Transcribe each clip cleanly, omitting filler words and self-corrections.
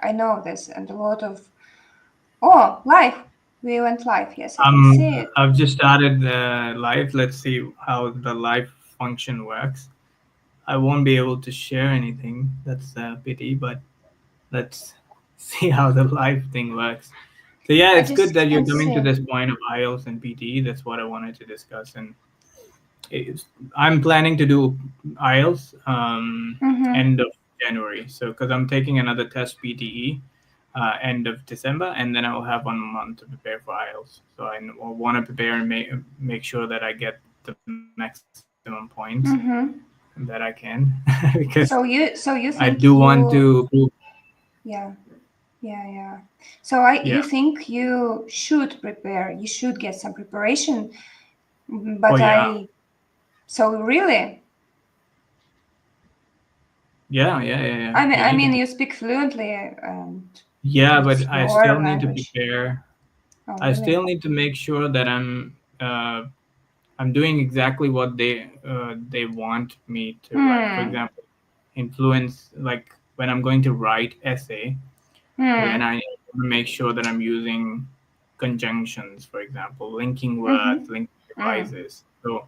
I know this, and a lot of live. We went live. Yes, I can see it. I've just started live. Let's see how the live function works. I won't be able to share anything. That's a pity, but let's see how the live thing works. So yeah, I it's good just that you're can coming to see. this point of IELTS and PTE. That's what I wanted to discuss, and I'm planning to do IELTS Mm-hmm. end of January. So because I'm taking another test PTE end of December, and then I'll have 1 month to prepare for IELTS. So I want to prepare and make sure that I get the maximum points that I Mm-hmm. can because So I you do think want to you prove. yeah. Yeah. You Yeah. think you should prepare, you should get some preparation, Oh but yeah. so really, Yeah. You I need to. mean, you speak fluently and Yeah, it's but I your still need to language. prepare. Oh, I really? still need to make sure that I'm doing exactly what they want me to. Like for Hmm. example, influence. Like when I'm going to write essay, then Hmm. I want to make sure that I'm using conjunctions, for example, linking Mm-hmm. words, linking Mm. devices. So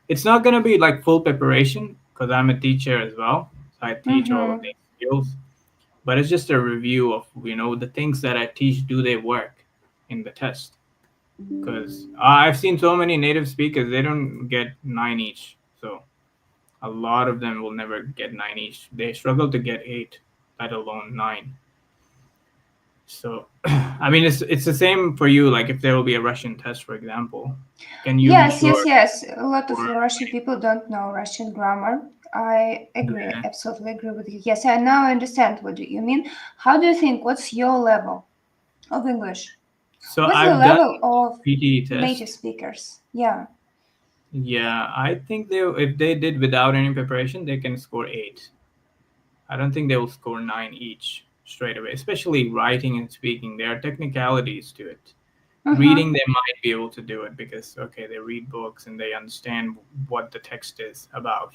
it's not going to be like full preparation because I'm a teacher as well. So I teach all of Mm-hmm. these skills, but it's just a review of the things that I teach. Do they work in the test? Because I've seen so many native speakers, they don't get nine each. So a lot of them will never get nine each. They struggle to get eight, let alone nine. So, I mean, it's the same for you. Like if there will be a Russian test, for example, can you be sure? Yes. A lot of Or Russian people don't know Russian grammar. I agree, yeah. absolutely agree with you. Yes, I now understand what do you mean. How do you think? What's your level of English? So What's the I've done level of PTE native test. speakers? Yeah. Yeah, I think they if they did without any preparation, they can score eight. I don't think they will score nine each straight away, especially writing and speaking. There are technicalities to it. Mm-hmm. Reading, they might be able to do it because, okay, they read books and they understand what the text is about.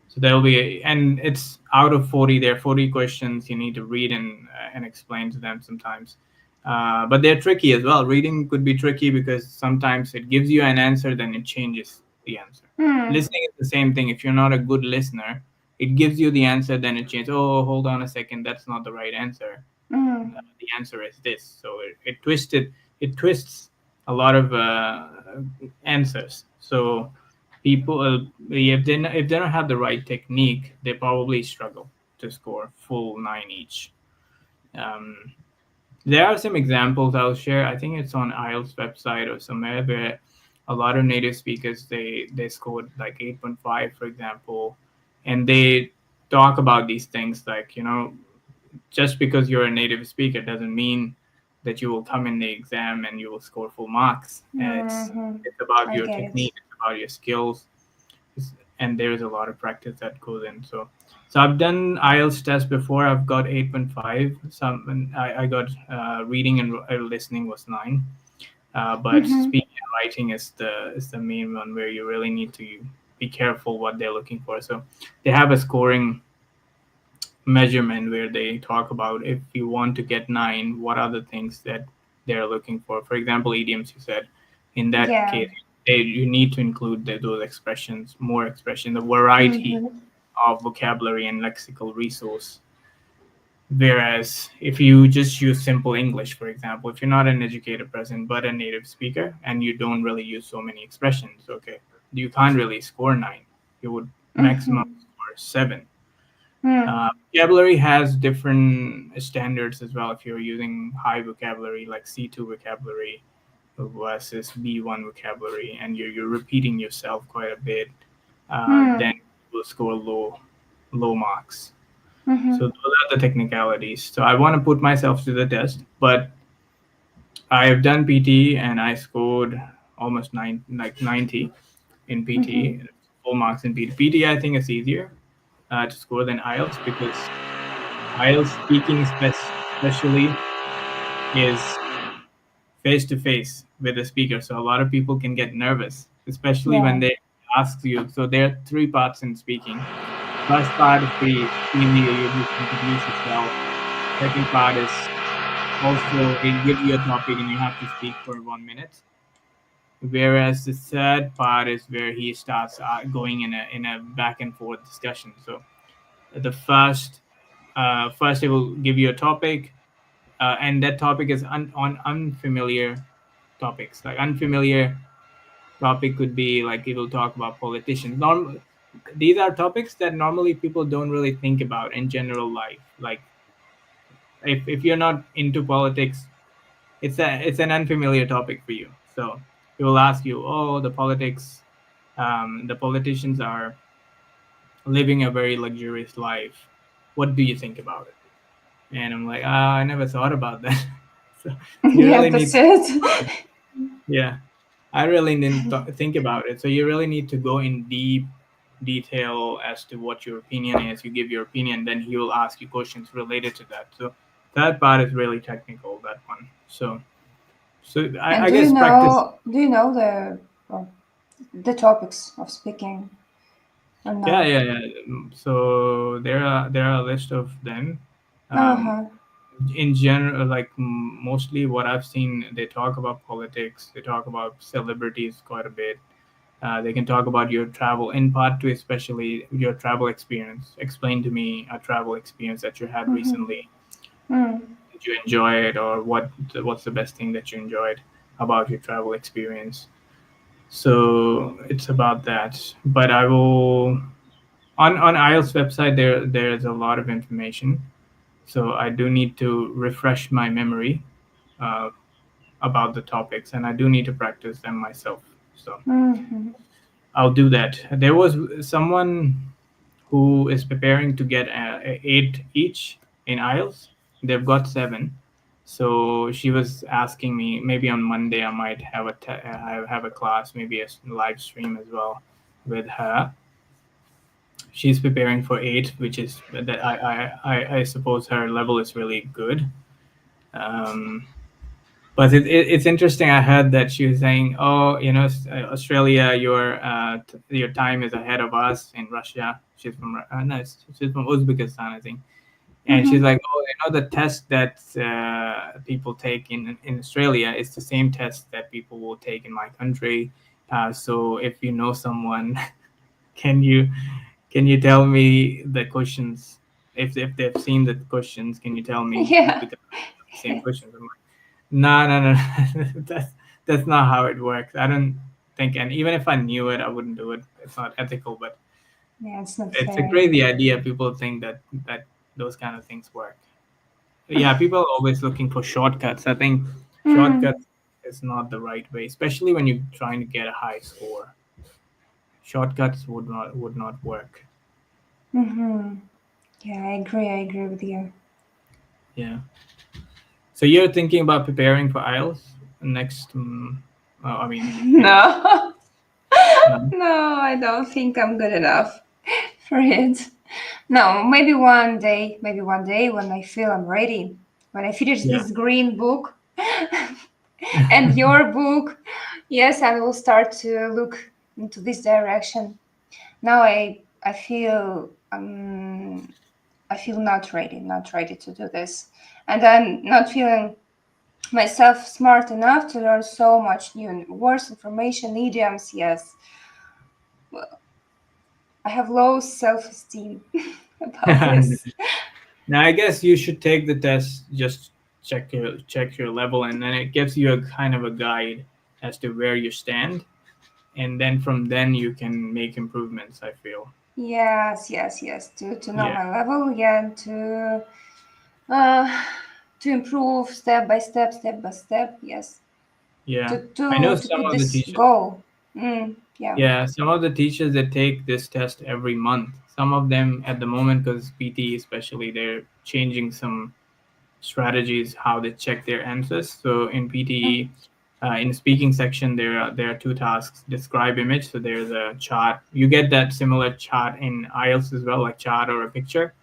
So there'll be, and it's out of 40, there are 40 questions you need to read and explain to them sometimes. But they're tricky as well. Reading could be tricky because sometimes it gives you an answer, then it changes the answer. Hmm. Listening is the same thing. If you're not a good listener, it gives you the answer, then it changes. Oh, hold on a second, that's not the right answer. Hmm. The answer is this. So it twists a lot of answers. So people, if they don't have the right technique, they probably struggle to score full nine each. Um, there are some examples I'll share. I think it's on IELTS website or somewhere where a lot of native speakers they scored like 8.5, for example, and they talk about these things like just because you're a native speaker doesn't mean that you will come in the exam and you will score full marks. Mm-hmm. It's about I your get it. technique, it's about your skills, and there's a lot of practice that goes in. So I've done IELTS test before. I've got 8.5. Some I got reading and listening was 9. But Mm-hmm. speaking and writing is the main one where you really need to be careful what they're looking for. So they have a scoring measurement where they talk about if you want to get 9, what are the things that they're looking for. For example, idioms, you said. In that Yeah. case, you need to include those expressions, more expression, the variety Mm-hmm. of vocabulary and lexical resource. Whereas if you just use simple English, for example, if you're not an educated person but a native speaker and you don't really use so many expressions, okay, you can't really score 9. You would maximum Mm-hmm. score 7. Mm. Vocabulary has different standards as well. If you're using high vocabulary like C2 vocabulary versus B1 vocabulary, and you're repeating yourself quite a bit, then Mm. you will score low marks. So Mm-hmm. those are the technicalities. So I want to put myself to the test, but I have done PT and I scored almost 90 in Mm-hmm. PT, full marks in PT. PT I think is easier to score than IELTS because IELTS speaking especially is face to face with the speaker. So a lot of people can get nervous, especially when Yeah. they ask you. So there are three parts in speaking. First part is the in the you just introduce yourself, second part is also it gives you a topic and you have to speak for 1 minute. Whereas the third part is where he starts going in a back and forth discussion. So the first it will give you a topic, and that topic is on unfamiliar topics. Like unfamiliar topic could be like it will talk about politicians. These are topics that normally people don't really think about in general life. Like if you're not into politics, it's an unfamiliar topic for you. So he will ask you, oh, the politicians are living a very luxurious life. What do you think about it? And I'm like, I never thought about that. so, so you Yeah, really need that's to think it. about it. Yeah, I really didn't think about it. So you really need to go in deep detail as to what your opinion is. You give your opinion, then he will ask you questions related to that. So that part is really technical. That one. So And I guess practice. do you know well, the topics of speaking or Yeah, no? yeah, yeah. So there are a list of them. Um, Uh-huh. in general, like mostly what I've seen, they talk about politics. They talk about celebrities quite a bit. They can talk about your travel in part two, especially your travel experience. Explain to me a travel experience that you had Mm-hmm. recently. Mm. Did you enjoy it, or what's the best thing that you enjoyed about your travel experience? So it's about that. But I will on IELTS website there's a lot of information. So I do need to refresh my memory uh, about the topics, and I do need to practice them myself. So Mm-hmm. I'll do that. There was someone who is preparing to get eight each in IELTS. They've got seven. So she was asking me maybe on Monday I might have a class, maybe a live stream as well with her. She's preparing for eight, which is that I suppose her level is really good. Um, but it's interesting. I heard that she was saying, "Oh, Australia, your time is ahead of us in Russia." She's from no, she's from Uzbekistan, I think. And she's Mm-hmm. like, "Oh, the test that people take in Australia is the same test that people will take in my country. So if you know someone, can you can you tell me the questions? If they've seen the questions, can you tell me Yeah. because the same questions?" I'm like, no, no, no, that's not how it works. I don't think, and even if I knew it, I wouldn't do it. It's not ethical, but Yeah, it's not it's a fair. crazy idea. People think that those kind of things work. Yeah, people are always looking for shortcuts. I think Mm. shortcuts is not the right way, especially when you're trying to get a high score. Shortcuts would not work. Mm-hmm. Yeah, I agree with you. Yeah. So you're thinking about preparing for IELTS next? I mean, No. no. No, I don't think I'm good enough for it. No, maybe one day when I feel I'm ready, when I finish Yeah. this green book and your book, yes, I will start to look into this direction. Now I feel not ready to do this, and I'm not feeling myself smart enough to learn so much new words, information, idioms. Yes, I have low self-esteem about this. Now, I guess you should take the test, just check your level, and then it gives you a kind of a guide as to where you stand, and then from then you can make improvements. I feel. Yes, yes, yes. To know Yeah, my level, yeah, and uh, to improve step by step. Yes, yeah. I know to some put of the this teachers. goal. Yeah. Yeah, some of the teachers that take this test every month. Some of them at the moment, because PTE especially, they're changing some strategies how they check their answers. So in Mm. PTE, in speaking section, there are two tasks: describe image. So there's a chart. You get that similar chart in IELTS as well, like chart or a picture.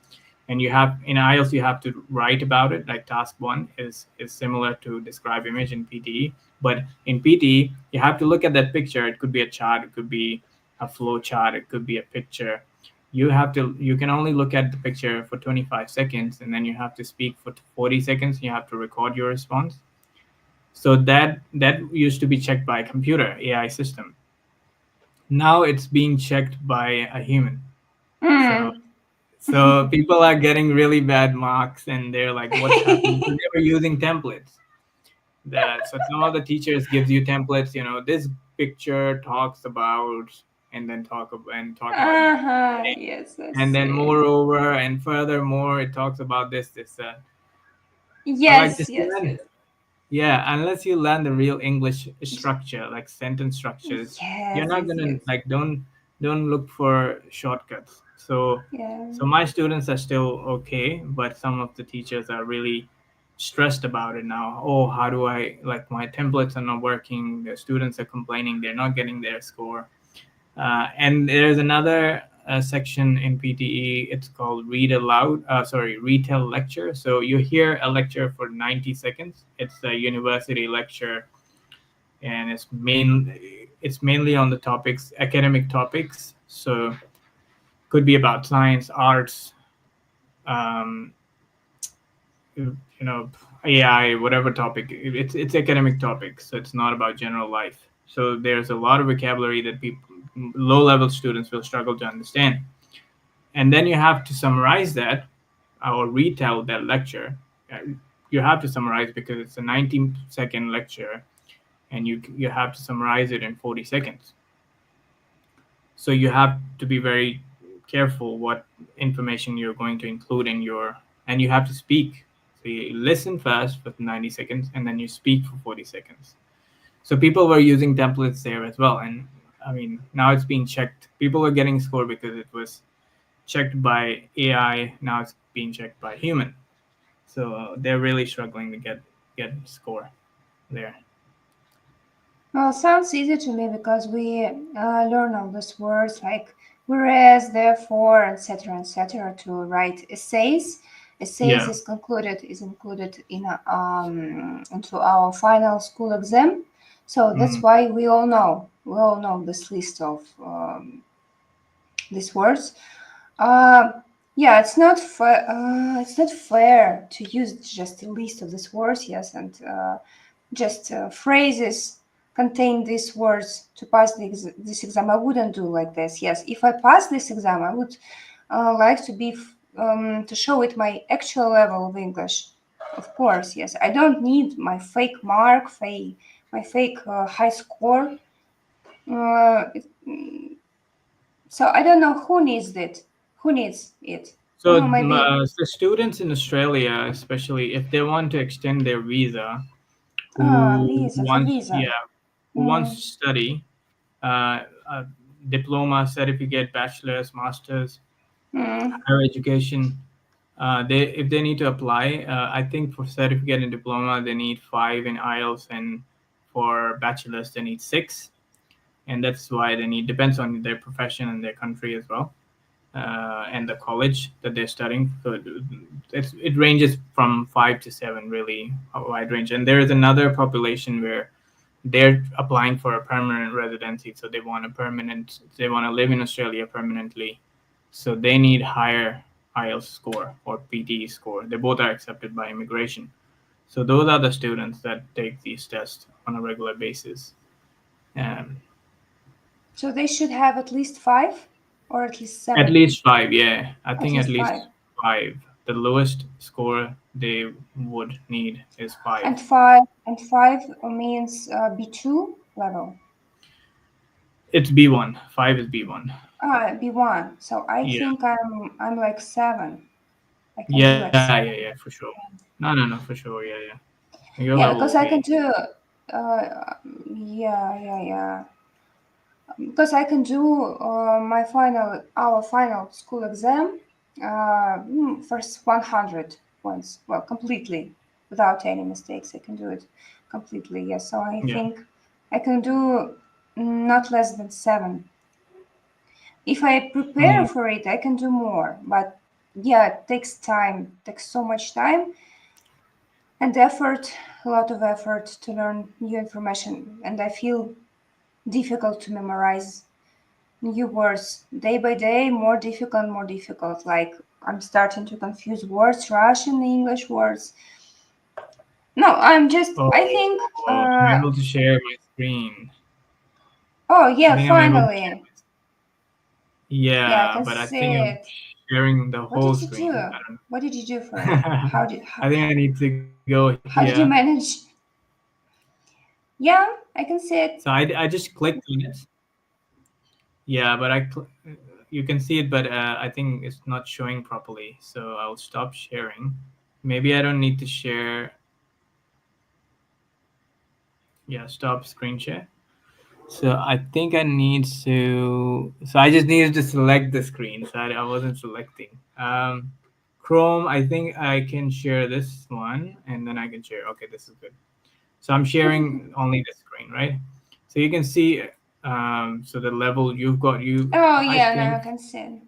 And you have in IELTS you have to write about it. Like task one is similar to describe image in PTE, but in PTE you have to look at that picture. It could be a chart, it could be a flow chart, it could be a picture. you can only look at the picture for 25 seconds, and then you have to speak for 40 seconds. You have to record your response. So that used to be checked by a computer AI system. Now it's being checked by a human. So Mm. so people are getting really bad marks, and they're like, "What's happening?" So they were using templates. That so some of the teachers gives you templates. This picture talks about, and then talk about, Uh-huh. Yes, I and then see. moreover and furthermore, it talks about this. I like Yes, this yes, one. yes. Yeah, unless you learn the real English structure, like sentence structures, you're Yes, not yes, gonna yes. like don't look for shortcuts. Yeah. So my students are still okay, but some of the teachers are really stressed about it now. Oh, how do I like my templates are not working? The students are complaining they're not getting their score. And there's another section in PTE. It's called read aloud. Retell lecture. So you hear a lecture for 90 seconds. It's a university lecture, and it's mainly on the topics, academic topics. So could be about science, arts, um, you know, AI, whatever topic. It's academic topics, so it's not about general life. So there's a lot of vocabulary that people, low level students, will struggle to understand. And then you have to summarize that or retell that lecture. Uh, You have to summarize because it's a 90-second lecture, and you have to summarize it in 40 seconds. So you have to be very careful what information you're going to include in your, and you have to speak. So you listen first for 90 seconds, and then you speak for 40 seconds. So people were using templates there as well. And I mean, now it's being checked. People were getting scored because it was checked by AI. Now it's being checked by human. So they're really struggling to get score there. Well, sounds easy to me because we learn all these words like whereas, therefore, etc., to write essays. Essays Yeah. is included in into our final school exam. So that's Mm. why we all know this list of these words. Uh, yeah, it's not fair to use just a list of these words. Yes, and just phrases contain these words to pass this exam. I wouldn't do like this. Yes, if I pass this exam, I would like to be to show it my actual level of English. Of course, yes. I don't need my fake mark, my fake high score. So I don't know who needs it. Who needs it? So, Maybe the students in Australia, especially if they want to extend their visa, visa for visa. who wants Mm, to study, a diploma, certificate, bachelor's, master's, mm, higher education, they if they need to apply, I think for certificate and diploma they need 5 in IELTS, and for bachelor's they need 6, and that's why they need, depends on their profession and their country as well, and the college that they're studying. So it ranges from 5 to 7, really a wide range. And there is another population where they're applying for a permanent residency, so they want to live in Australia permanently, so they need higher IELTS score or PTE score. They both are accepted by immigration. So those are the students that take these tests on a regular basis. Um, so they should have at least five or at least At seven. least 5, yeah. I At think at least five. least 5. The lowest score they would need is 5. And five means B2 level. It's B1. 5 is B1. B1. So I Yeah. think I'm like 7. I can do like Yeah, 7. yeah, yeah, for sure. No, for sure. Yeah, yeah. Your Yeah, level because will I can be. do. Yeah. Because I can do our final school exam, first 100 points. Well, completely without any mistakes. I can do it completely. Yes. So I Yeah. think I can do not less than 7. If I prepare Mm. for it, I can do more. But yeah, it takes time. It takes so much time and effort, a lot of effort to learn new information. And I feel difficult to memorize new words day by day, more difficult, more difficult. Like I'm starting to confuse words, Russian, English words. No, I'm just. I think. Oh, I'm able to share my screen. Oh I yeah, think I'm able to share finally. my. Yeah, Yeah, I but can I think see I'm it. sharing the What whole did you screen. do? I don't. What did you do for it? How did I think I need to go here. how did you manage? Yeah, I can see So it. I just clicked on it. Yeah, but you can see it, but I think it's not showing properly. So I'll stop sharing. Maybe I don't need to share. Yeah, stop screen share. So I think I need to. So I just needed to select the screen. So I wasn't selecting. Chrome. I think I can share this one, and then I can share. Okay, this is good. So I'm sharing only the screen, right? So you can see. So the level you've got, you. Oh I yeah, now I think. can see it.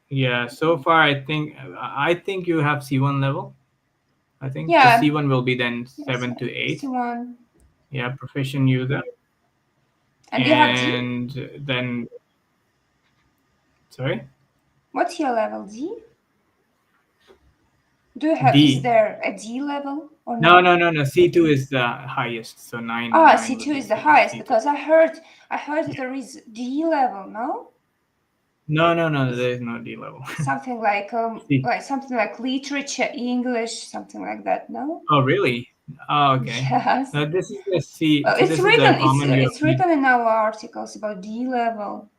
Yeah. So far, I think you have C1 level. I think the Yeah, C1 will be then yes, 7 to 8. C1. Yeah, proficient user, And you have D? and then sorry. What's your level, D? Do you have, is D. there a D level or No, no? no, no, no. C2 is the highest. So Ah, nine would C2 be is the highest C2. because I heard Yeah. there is D level, no? No, no, no. Is There is no D level. something C. like something like literature, English, something like that, no? Oh, really? Oh, okay. Yes. No, this is the C. Well, So it's this is the written. common It's European. written in our articles about D level.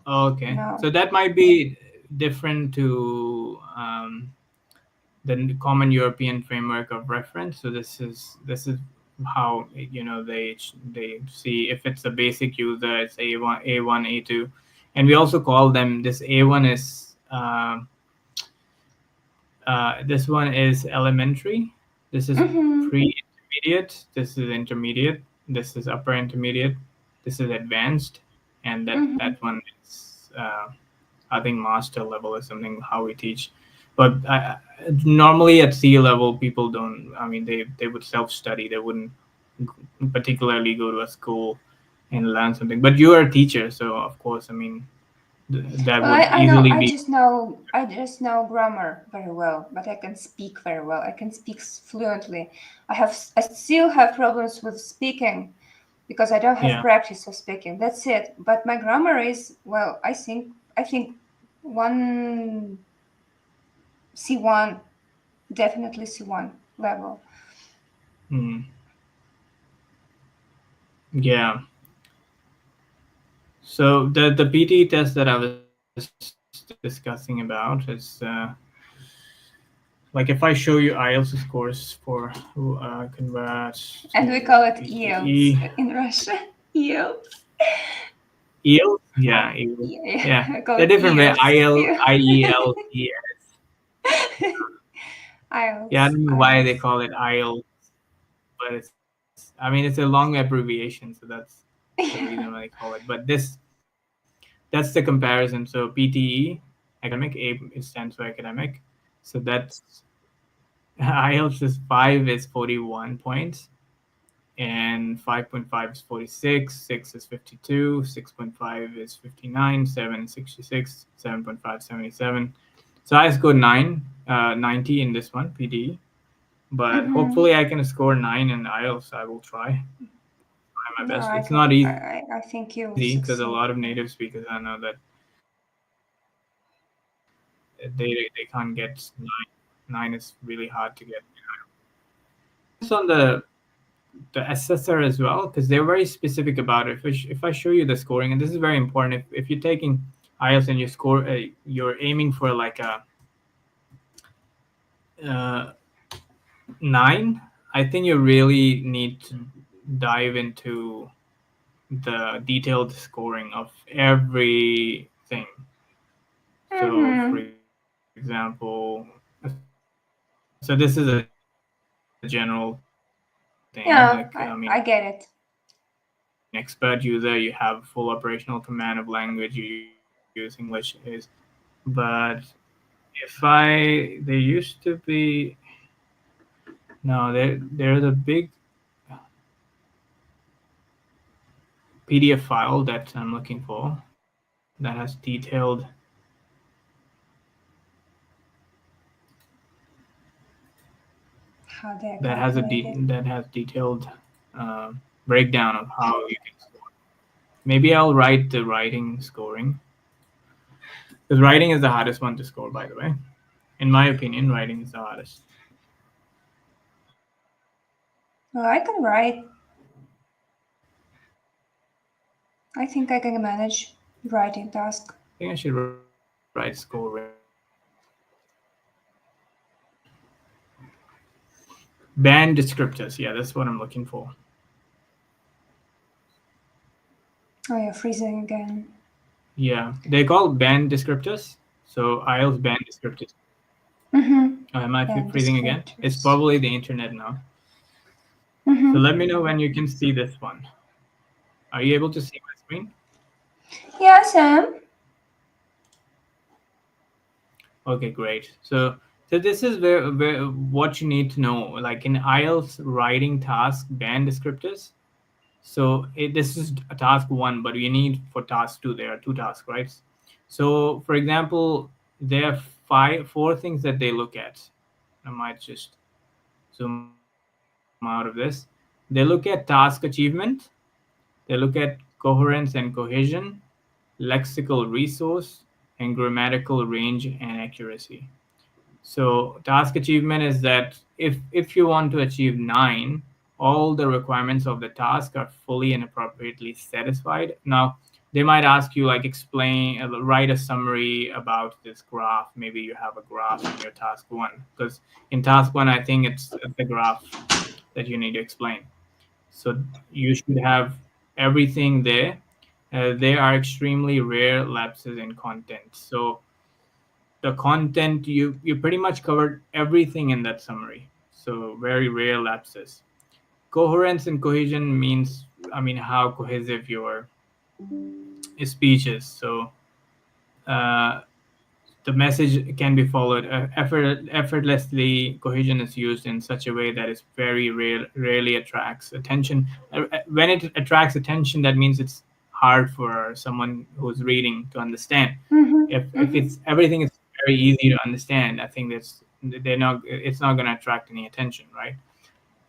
Oh, okay. No. So that might be different to the common European framework of reference. So this is how they see if it's a basic user, it's A1, A2, and we also call them this A1 is this one is elementary, this is Mm-hmm. pre-intermediate, this is intermediate, this is upper intermediate, this is advanced, and that Mm-hmm. one is I think master level is something how we teach. But normally at C level, people don't. I mean, they would self study. They wouldn't particularly go to a school and learn something. But you are a teacher, so of course, I mean, that Well, would I know. easily be. I just know grammar very well, but I can speak very well. I can speak fluently. I still have problems with speaking because I don't have Yeah. practice of speaking. That's it. But my grammar is well. I think one C1, definitely C1 level. Mm, yeah. So the PTE test that I was discussing about is like if I show you IELTS scores for who convert to And we call it PTE. yields in Russia. Yields. EL? Yeah, Oh, EL. yeah, Yeah, I call they're it different way. yields. Yeah. IELTS. Yeah, I IELTS, don't know why they IELTS. call it IELTS, but I mean, it's a long abbreviation, so that's the reason why they Yeah. call it. But that's the comparison. So PTE, academic, A it stands for academic. So that's IELTS is 41 points, and 5.5 is 46, 6 is 52, 6.5 is 59, 7 is 66, 7.5 77. So I scored 90 in this one, PDE. But Mm-hmm. hopefully I can score 9 in IELTS. I will try my No, best. It's not easy because a I lot of think you native will speakers I succeed. know Yeah. that they can't get 9. 9 is really hard to get. Depends on the assessor as well because they're very specific about it. If I show you the scoring, and this is very important, if you're taking IELTS and you're aiming for like a 9, I think you really need to dive into the detailed scoring of everything. So, for Mm-hmm. example, so this is a general thing. Yeah, I I mean, get it. if you're an expert user, you have full operational command of language, you use English is, but if there used to be, no, there's a big, PDF file that I'm looking for that has detailed How they're calculated. that has detailed breakdown of how you can score. Maybe I'll write the writing scoring, because writing is the hardest one to score. By the way, in my opinion, writing is the hardest. Well, I can write. I think I can manage writing task. I think I should write scoring. Band descriptors. Yeah, that's what I'm looking for. Oh, you're freezing again. Yeah, they call band descriptors. So IELTS band descriptors. Mm-hmm. Am I Band freezing again? It's descriptors. probably the internet now. So Mm-hmm. let me know when you can see this one. Are you able to see my screen? Yeah, Sam. Okay, great. So this is where what you need to know. Like in IELTS writing task band descriptors. So this is a task one, but you need for task two. There are two tasks, right? So for example, there are four things that they look at. I might just zoom out of this. They look at task achievement. They look at coherence and cohesion, lexical resource, and grammatical range and accuracy. So task achievement is that if you want to achieve 9, all the requirements of the task are fully and appropriately satisfied. Now they might ask you like explain, write a summary about this graph. Maybe you have a graph in your task one, because in task one I think it's the graph that you need to explain. So you should have everything there. There are extremely rare lapses in content. So the content you pretty much covered everything in that summary. So very rare lapses. Coherence and cohesion means, I mean, how cohesive your speech is. So uh, the message can be followed effortlessly. Cohesion is used in such a way that is very rarely attracts attention. When it attracts attention, that means it's hard for someone who's reading to understand. Mm-hmm. If Mm-hmm. it's everything is very easy to understand, I think it's not going to attract any attention, right?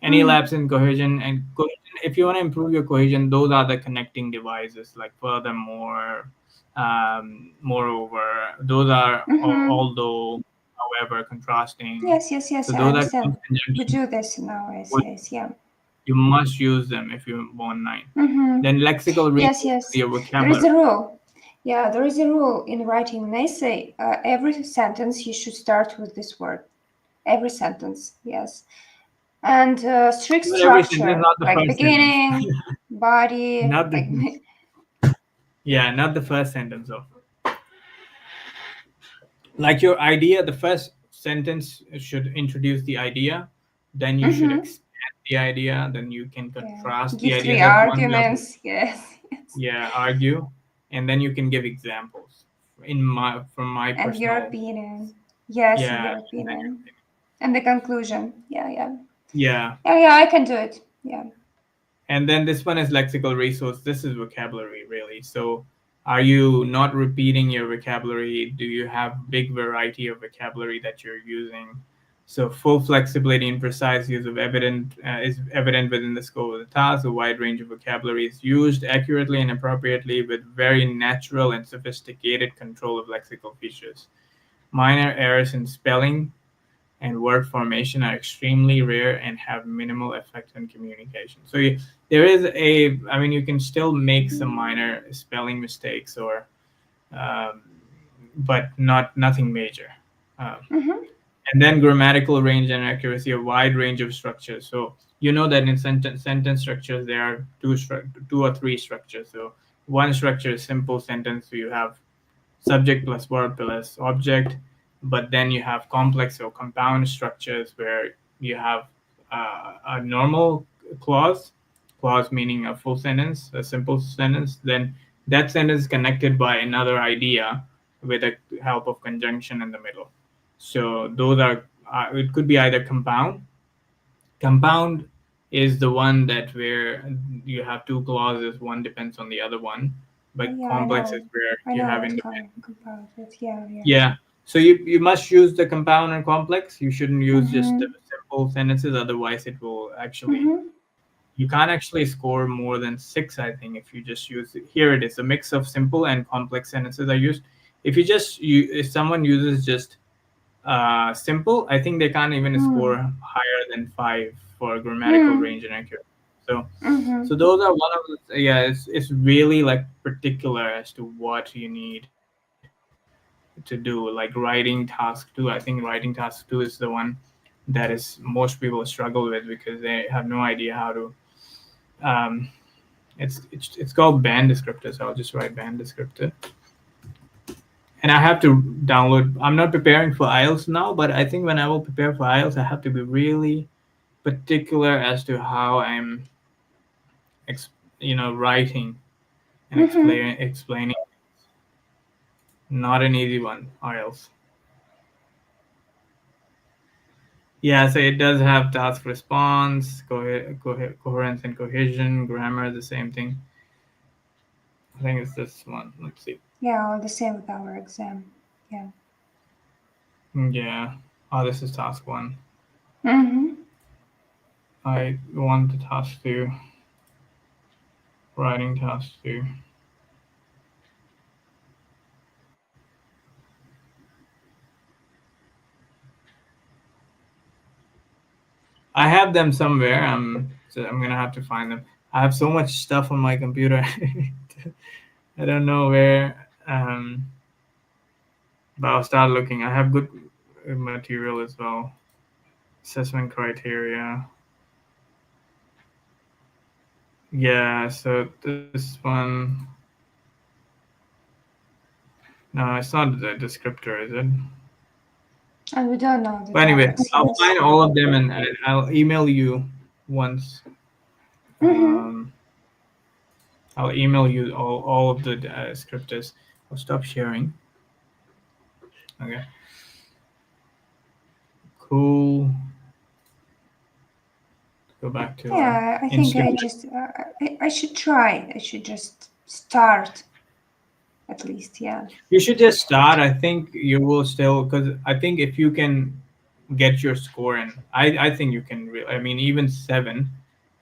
Any Mm-hmm. lapse in cohesion and cohesion, if you want to improve your cohesion, those are the connecting devices. Like furthermore, moreover, those are Mm-hmm. although, however, contrasting. Yes, yes, yes, So I those are understand. We conjunctions. do this in our essays, yeah. You must use them if you want 9. Mm-hmm. Then lexical Yes, resources, yes. your There is vocabulary. a rule. Yeah, there is a rule in writing an essay. Every sentence you should start with this word. Every sentence, yes. And strict Not every sentence, structure, not the like first sentence. beginning, body, Not the like Yeah, not the first sentence though. Like your idea, the first sentence should introduce the idea, then you should mm-hmm. expand the idea, then you can Yeah. contrast the Give idea. three That's one way of, arguments. Yes, yes. yeah, argue, and then you can give examples in my from my And your personal, opinion. Yes, and yeah, your opinion. And the conclusion. Yeah, yeah. yeah. Yeah, yeah, I can do it. Yeah. And then this one is lexical resource. This is vocabulary, really. So, are you not repeating your vocabulary? Do you have big variety of vocabulary that you're using? So, full flexibility and precise use of is evident within the scope of the task. A wide range of vocabulary is used accurately and appropriately with very natural and sophisticated control of lexical features. Minor errors in spelling and word formation are extremely rare and have minimal effect on communication. So there is I mean, you can still make some minor spelling mistakes or, um, but nothing major. Um, Mm-hmm. and then grammatical range and accuracy, a wide range of structures. So you know that in sentence structures there are two or three structures. So one structure is simple sentence. So you have subject plus verb plus object, but then you have complex or compound structures where you have a normal clause, clause meaning a full sentence, a simple sentence, then that sentence connected by another idea with the help of conjunction in the middle. So those are, it could be either compound. Compound is the one that where you have two clauses, one depends on the other one, but Yeah, complex is where I you know have what independent. compound it. Yeah, yeah. Yeah. So you must use the compound and complex. You shouldn't use just the Mhm. simple sentences, otherwise it will actually, Mhm. you can't actually score more than six, I think, if you just use it. Here it is. A mix of simple and complex sentences are used. If you just if someone uses just simple, I think they can't even score Mm. higher than five for grammatical Mm. range and accuracy. So Mhm. so those are one of the, yeah, it's really like particular as to what you need to do. Like writing task two, I think writing task two is the one that is most people struggle with because they have no idea how to um, it's called band descriptor, so I'll just write band descriptor. And I have to download. I'm not preparing for IELTS now, but I think when I will prepare for IELTS, I have to be really particular as to how I'm, writing and Mhm. explaining. Not an easy one, IELTS. Yeah, so it does have task response, coherence and cohesion, grammar, the same thing. I think it's this one. Let's see. Yeah, all the same with our exam. Yeah. Yeah. Oh, this is task one. Mhm. I want the task two, writing task two. I have them somewhere. I'm gonna have to find them. I have so much stuff on my computer. I don't know where. But I'll start looking. I have good material as well. Assessment criteria. Yeah. So this one. No, it's not the descriptor, is it? And we don't know the But anyway, topics. I'll Yes. find all of them and I'll email you once. Mhm. Um, I'll email you all of the scripters. I'll stop sharing. Okay. Cool. Go back to Yeah, I think Instagram. I should try. I should just start at least. Yeah. You should just start. I think you will still, because I think if you can get your score in, I think you can. I mean, even seven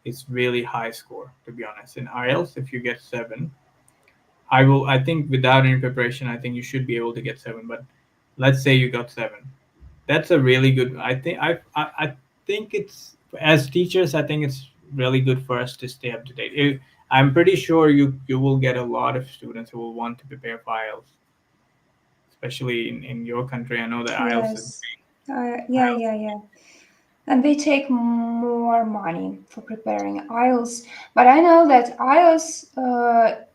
is really high score, to be honest. In IELTS, if you get seven, I will. I think without any preparation, I think you should be able to get seven. But let's say you got seven, that's a really good. I think it's, as teachers, I think it's really good for us to stay up to date. I'm pretty sure you will get a lot of students who will want to prepare for IELTS, especially in your country. I know that IELTS is Yes. Yeah, IELTS. yeah, yeah. And they take more money for preparing IELTS. But I know that IELTS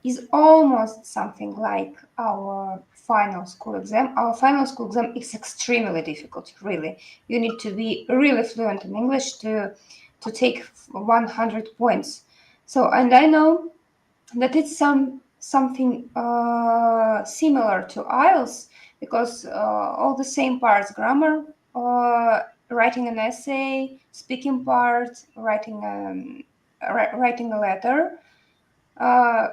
is almost something like our final school exam. Our final school exam is extremely difficult, really. You need to be really fluent in English to take 100 points. So, and I know that it's something similar to IELTS because all the same parts: grammar, writing an essay, speaking part, writing a letter,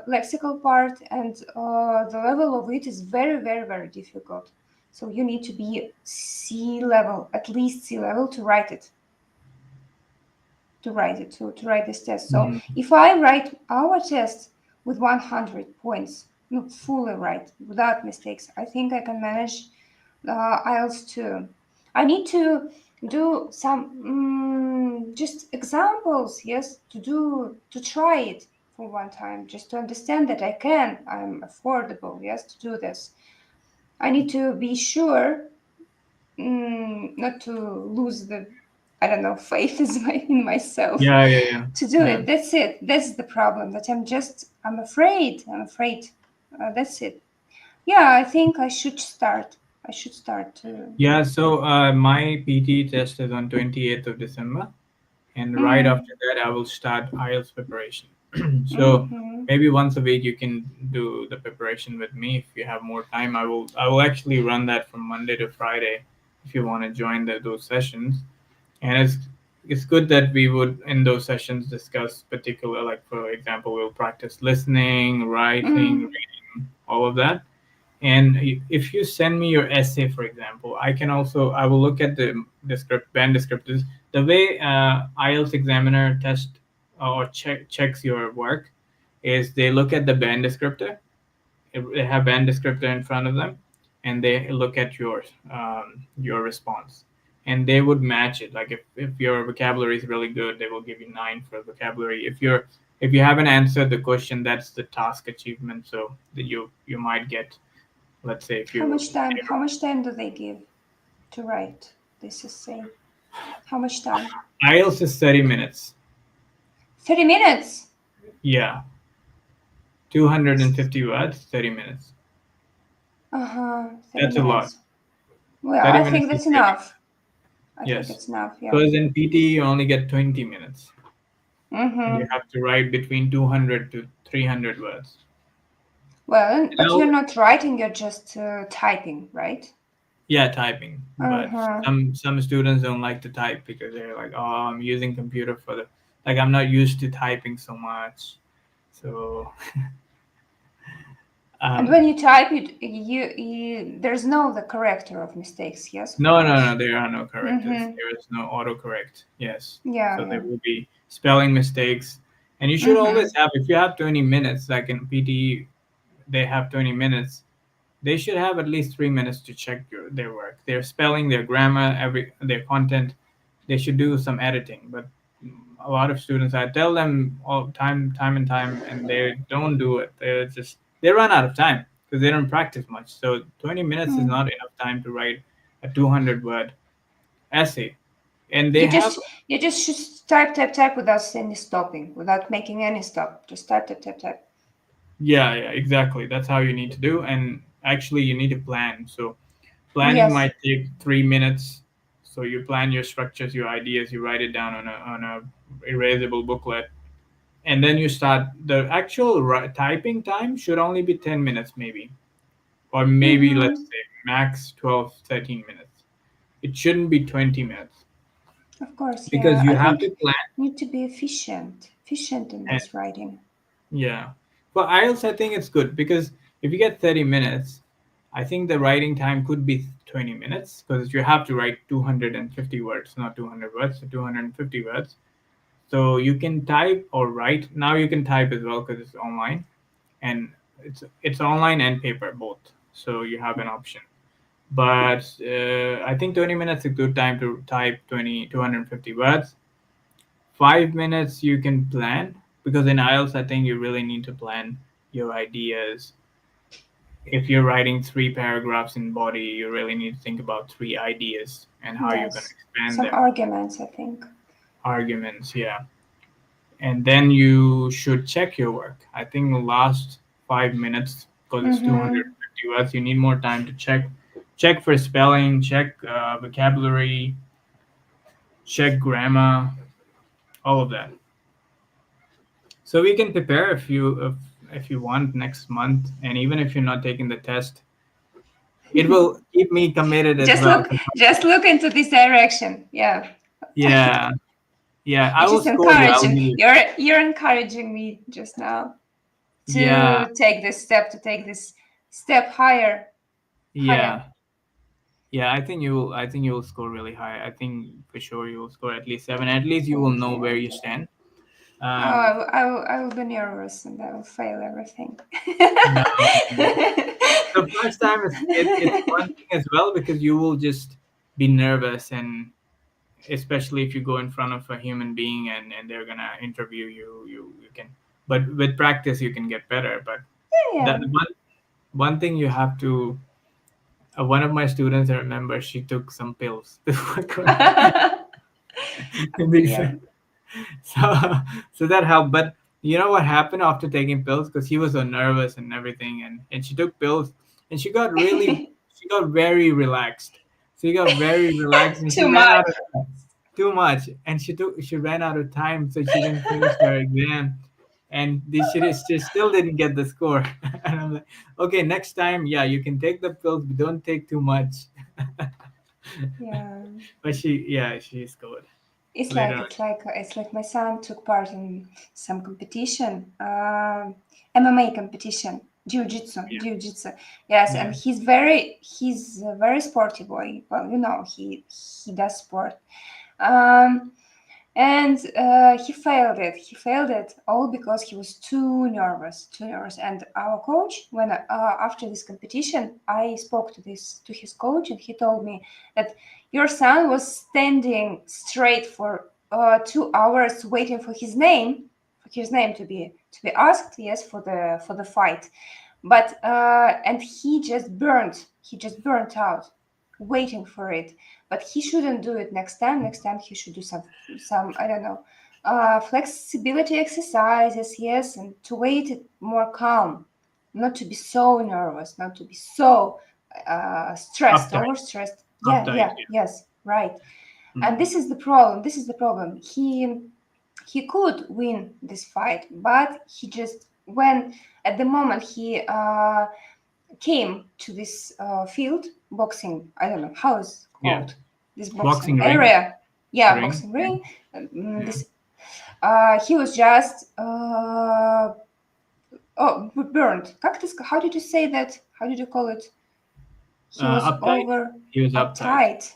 lexical part, and the level of it is very, very, very difficult. So you need to be C level, at least C level, to write this test. So Mm. if I write our test with 100 points, no, fully right, without mistakes, I think I can manage IELTS too. I need to do some just examples, yes, to try it for one time, just to understand that I'm affordable, yes, to do this. I need to be sure not to lose the, I don't know, faith in myself Yeah, yeah, yeah, to do yeah. it. That's it. That's the problem. That I'm afraid. I'm afraid. That's it. Yeah, I think I should start. I should start to. Yeah. So my PT test is on 28th of December, and right Mm, after that, I will start IELTS preparation. So mm-hmm. maybe once a week you can do the preparation with me if you have more time. I will actually run that from Monday to Friday if you want to join those sessions. And it's good that we would in those sessions discuss particular, like for example, we'll practice listening, writing, Mm, reading, all of that. And if you send me your essay, for example, I will look at the script band descriptors. The way IELTS examiner test or checks your work is they look at the band descriptor. They have band descriptor in front of them, and they look at your response, and they would match it. Like if your vocabulary is really good, they will give you 9 for vocabulary. If you haven't answered the question, that's the task achievement. So that you might get, let's say, if how you much time? How much time do they give to write this essay? How much time? IELTS is 30 minutes. 30 minutes. Yeah, 250 words, 30 minutes. Thirty That's a lot. minutes. Well, 30 I minutes think is that's great. enough. I think Yes, it's enough. Yeah. because in PTE you only get 20 minutes, and you Mm-hmm. have to write between 200 to 300 words. Well, And but you're not writing. You're just typing, right? yeah, typing. But Uh-huh. some students don't like to type because they're like, oh, I'm using computer for the, like, I'm not used to typing so much. So And um, when you type, there's no the corrector of mistakes. Yes, of no, no, course. no, there are no correctors. Mm-hmm. There is no autocorrect. Yes. Yeah, So there yeah. will be spelling mistakes. And you should always Mm-hmm. have, if you have 20 minutes, like in PTE, they have 20 minutes, they should have at least 3 minutes to check their work, their spelling, their grammar, their content. They should do some editing. But a lot of students, I tell them all time and time, and they don't do it. They run out of time because they don't practice much. So 20 minutes is Mm. not enough time to write a 200-word essay. And they You have, just you just should type without any stopping, without making any stop. Just type. yeah, yeah, exactly. That's how you need to do. And actually, you need to plan. So planning Yes. might take 3 minutes. So you plan your structures, your ideas, you write it down on a erasable booklet, and then you start. The actual typing time should only be 10 minutes, maybe, or maybe let's Mm-hmm. say max 12, 13 minutes. It shouldn't be 20 minutes Of course, because yeah. you I have think to plan. need to be efficient in And this writing. yeah, for IELTS, I think it's good because if you get 30 minutes, I think the writing time could be 20 minutes because you have to write 250 words, not 200 words, so 250 words. So you can type or write. Now you can type as well because it's online, and it's online and paper both. So you have an option. But I think 20 minutes is a good time to type 250 words. 5 minutes you can plan because in IELTS I think you really need to plan your ideas. If you're writing 3 paragraphs in body, you really need to think about 3 ideas and how you're going to Yes. expand Some them. arguments, I think. Arguments, yeah. And then you should check your work. I think the last 5 minutes, because it's Mm-hmm. 250 words, you need more time to check for spelling, check vocabulary, check grammar, all of that. So we can prepare if you want next month, and even if you're not taking the test, it will keep me committed as Just well. look just look into this direction. Yeah. Yeah, yeah, I You're will just score you. I'll give encouraging. you. You're encouraging me just now Yeah, to take this step higher. yeah, yeah. I think you will score really high. I think for sure you will score at least 7. At least you will Thank know where you. you stand. Oh, Um, I will be nervous and I will fail everything. no, the first time it's one thing as well because you will just be nervous, and especially if you go in front of a human being and they're gonna interview you, you can. But with practice, you can get better. But that Yeah. one thing you have to. One of my students, I remember, she took some pills to work on these. Yeah. So so that helped. But you know what happened after taking pills? Because he was so nervous and everything, and she took pills, and she got very relaxed. She got very relaxed, and she Too ran much. out of too much, and she ran out of time, so she didn't finish her exam, and she still didn't get the score. And I'm like, okay, next time, yeah, you can take the pills, but don't take too much. Yeah. But she, yeah, she scored. It's later like on. my son took part in some competition, MMA competition, Yeah, jiu-jitsu. Yes, yeah, and he's a very sporty boy. Well, he does sport. Um, and he failed it. He failed it all because he was too nervous, too nervous. And our coach, when after this competition, I spoke to his coach, and he told me that your son was standing straight for 2 hours waiting for his name to be asked. Yes, for the fight, but and he just burnt out waiting for it. But he shouldn't do it next time. Next time he should do some, I don't know, flexibility exercises, yes, and to wait it more calm, not to be so nervous, not to be so stressed, uptight, overstressed. Yeah, uptight. yeah, yes, right. Yeah. And Mm. this is the problem. This is the problem. He could win this fight, but he just when at the moment he came to this field, boxing, I don't know how it's Yeah, called, this boxing boxing ring, area. Yeah, ring. boxing Yeah, ring. yeah. This he was just burned. How did you say that? How did you call it? He was Uptight. over He was uptight. uptight.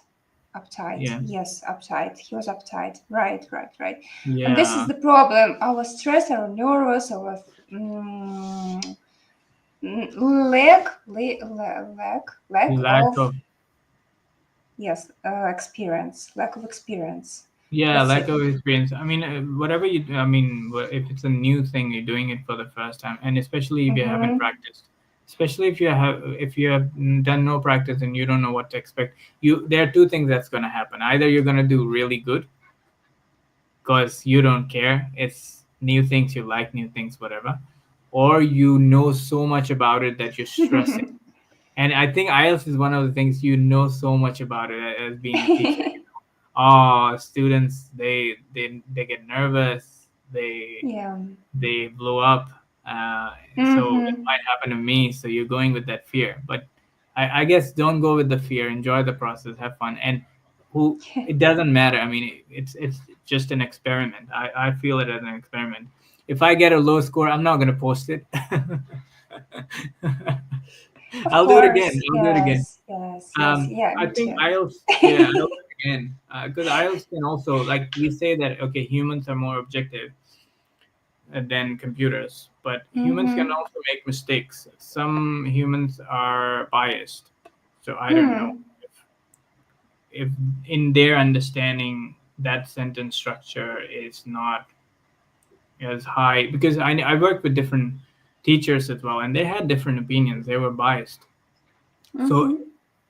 Uptight. Yeah, Yes, uptight. He was uptight. Right, right, right. And this is yeah. the problem. Our stress, our nervous, our mm, lack Lack of, of, yes, experience, lack of experience. yeah, That's lack it. of experience. I mean, whatever you, I mean, if it's a new thing, you're doing it for the first time, and especially if you haven't Mm-hmm. practiced, especially if you have done no practice and you don't know what to expect, there are two things that's going to happen. Either you're going to do really good because you don't care, it's new things you like, new things, whatever, or you know so much about it that you're stressing. And I think IELTS is one of the things you know so much about it as being a teacher. Oh, students, they get nervous, Yeah. they blow up. So it Mm-hmm. might happen to me. So you're going with that fear, but I guess don't go with the fear. Enjoy the process, have fun, and who it doesn't matter. I mean, it's just an experiment. I feel it as an experiment. If I get a low score, I'm not gonna post it. Of I'll do it again. course. I'll do it again. Yes. Yes. Yes. Yeah. I Me think too. IELTS, yeah, I'll do it again because IELTS can also, like we say that okay, humans are more objective than computers, but humans can Mm-hmm. also make mistakes. Some humans are biased, so I don't know Hmm. if in their understanding that sentence structure is not as high because I worked with different teachers as well, and they had different opinions. They were biased. So Mm-hmm.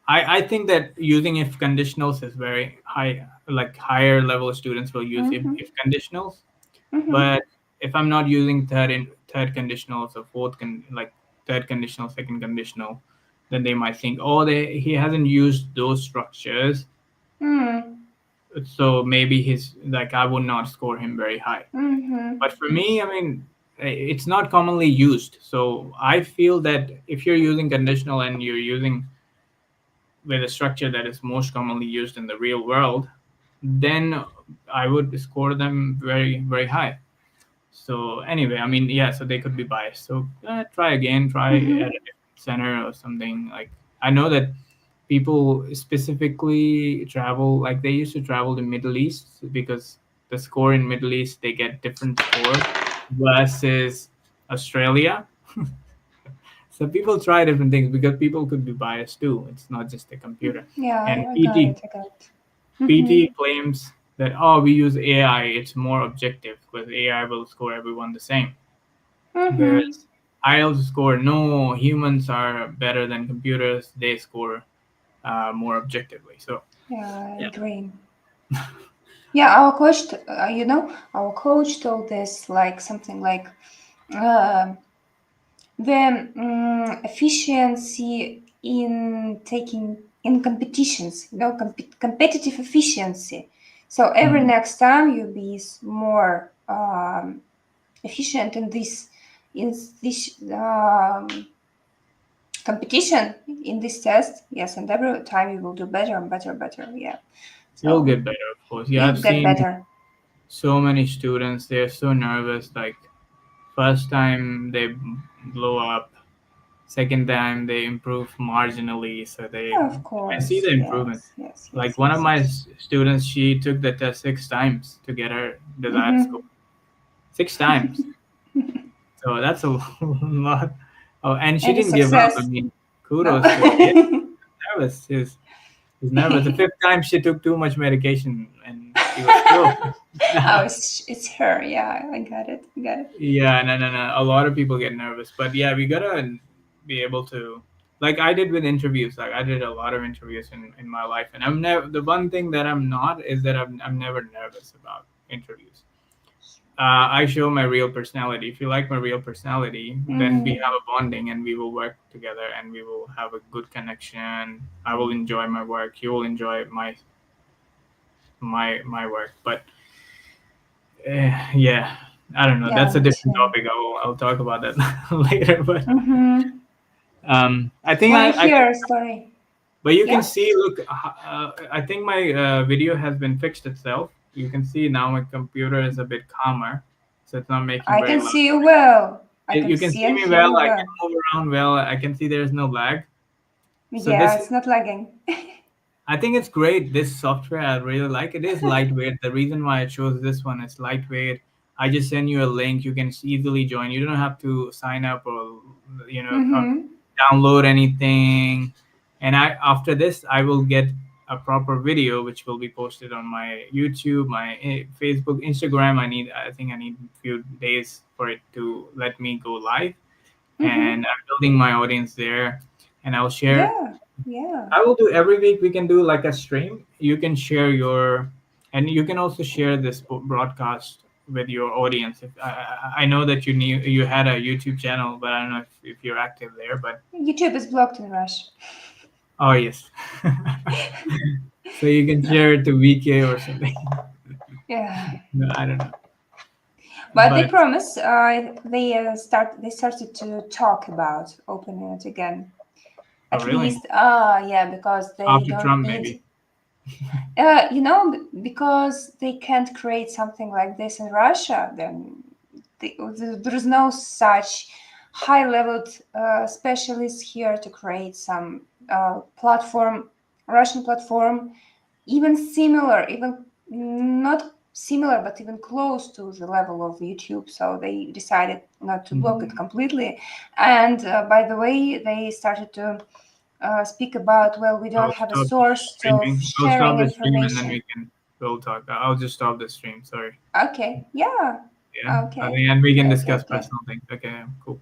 I think that using if conditionals is very high, like higher level students will use Mm-hmm. if conditionals. Mm-hmm. But if I'm not using third conditionals or like third conditional, second conditional, then they might think, oh, he hasn't used those structures, Mm-hmm. so maybe he's like I would not score him very high. Mm-hmm. But for me, I mean, it's not commonly used. So I feel that if you're using conditional and you're using with a structure that is most commonly used in the real world, then I would score them very, very high. So anyway, I mean, yeah, so they could be biased. So try again, try at a Mm-hmm. different center or something. Like I know that people specifically travel, like they used to travel to Middle East because the score in Middle East they get different score versus Australia. So people try different things because people could be biased too. It's not just the computer. Yeah, And I got it. I got it. Mm-hmm. PT claims that oh we use AI, it's more objective because AI will score everyone the same. Mm-hmm. Whereas IELTS score no humans are better than computers. They score more objectively. So Yeah, I yeah. agree. Yeah, our coach told us like something like uh, the efficiency in taking in competitions, competitive efficiency. So every Mhm. next time you be more efficient in this competition in this test. Yes, and every time you will do better and better and better. Yeah. You'll So get better. course. Yeah, I've It got seen better. so many students. They're so nervous. Like first time they blow up, second time they improve marginally. So Of I see the course. improvement. Yes, yes, Like yes, one of yes, my yes. students, she took the test 6 times to get her desired score. Mm-hmm. 6 times. So that's a lot. Oh, and she Any didn't give up. I success? mean, No. kudos to her. Yeah, nervous. She's nervous. The fifth time she took too much medication and she was still. Oh, it's her. Yeah, I got it. I got it. Yeah, no, no, no. A lot of people get nervous, but yeah, we gotta be able to, like I did with interviews. Like I did a lot of interviews in my life, and I'm never. The one thing that I'm not is that I'm never nervous about interviews. I show my real personality. If you like my real personality, then we Mm, have a bonding, and we will work together, and we will have a good connection. I will enjoy my work. You will enjoy my work. But yeah, I don't know. yeah, That's a me different too. topic. I'll talk about that later. But Mm-hmm. I think Want to I hear a story? but you can Yeah, see. Look, I think my video has been fixed itself. You can see now my computer is a bit calmer, so it's not making I very can loud. see you well. I can You can see see and me hear well. you I can well. move around well. I can see there's no lag. So Yeah, this it's not lagging. I think it's great. This software I really like. It is lightweight. The reason why I chose this one is lightweight. I just send you a link. You can easily join. You don't have to sign up or Mm-hmm. download anything. And I after this, I will get a proper video which will be posted on my YouTube, my Facebook, Instagram. I think I need a few days for it to let me go live, Mm-hmm. and I'm building my audience there, and I'll share. Yeah, yeah. I will do every week. We can do like a stream. You can share your, and you can also share this broadcast with your audience. If I know that you had a YouTube channel, but I don't know if you're active there. But YouTube is blocked in Russia. oh yes, so you can share it to VK or something. Yeah, No, I don't know, but they but promise. They started to talk about opening it again. oh At really? least, yeah, because they After don't Trump, need. maybe. Because they can't create something like this in Russia, then there is no such high-leveled specialist here to create some platform, Russian platform, even similar, even not similar, but even close to the level of YouTube. So they decided not to block it Mhm. completely. And by the way, they started to speak about, well, we don't I'll have a stop the source to streaming. I'll stop sharing the stream and then information. we'll talk. I'll just stop the stream. Sorry. Okay, yeah, Yeah. I okay, think and we can okay, discuss okay. personal things. Okay. Cool.